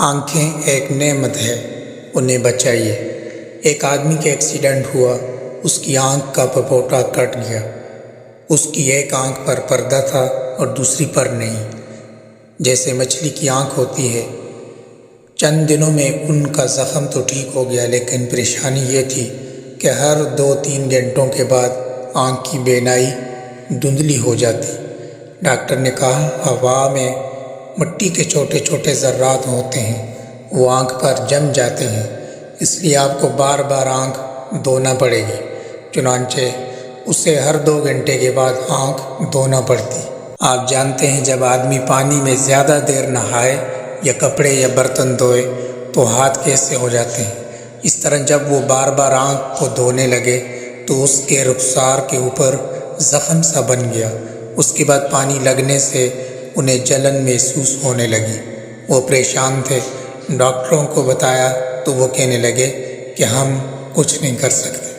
آنکھیں ایک نعمت ہے، انہیں بچائیے۔ ایک آدمی کا ایکسیڈنٹ ہوا، اس کی آنکھ کا پپوٹا کٹ گیا۔ اس کی ایک آنکھ پر پردہ تھا اور دوسری پر نہیں، جیسے مچھلی کی آنکھ ہوتی ہے۔ چند دنوں میں ان کا زخم تو ٹھیک ہو گیا، لیکن پریشانی یہ تھی کہ ہر 2-3 گھنٹوں کے بعد آنکھ کی بینائی دھندلی ہو جاتی۔ ڈاکٹر نے کہا ہوا میں مٹی کے چھوٹے چھوٹے ذرات ہوتے ہیں، وہ آنکھ پر جم جاتے ہیں، اس لیے آپ کو بار بار آنکھ دھونا پڑے گی۔ چنانچہ اسے ہر 2 گھنٹے کے بعد آنکھ دھونا پڑتی۔ آپ جانتے ہیں جب آدمی پانی میں زیادہ دیر نہائے یا کپڑے یا برتن دھوئے تو ہاتھ کیسے ہو جاتے ہیں، اس طرح جب وہ بار بار آنکھ کو دھونے لگے تو اس کے رخسار کے اوپر زخم سا بن گیا۔ اس کے بعد پانی لگنے سے انہیں جلن محسوس ہونے لگی۔ وہ پریشان تھے، ڈاکٹروں کو بتایا تو وہ کہنے لگے کہ ہم کچھ نہیں کر سکتے۔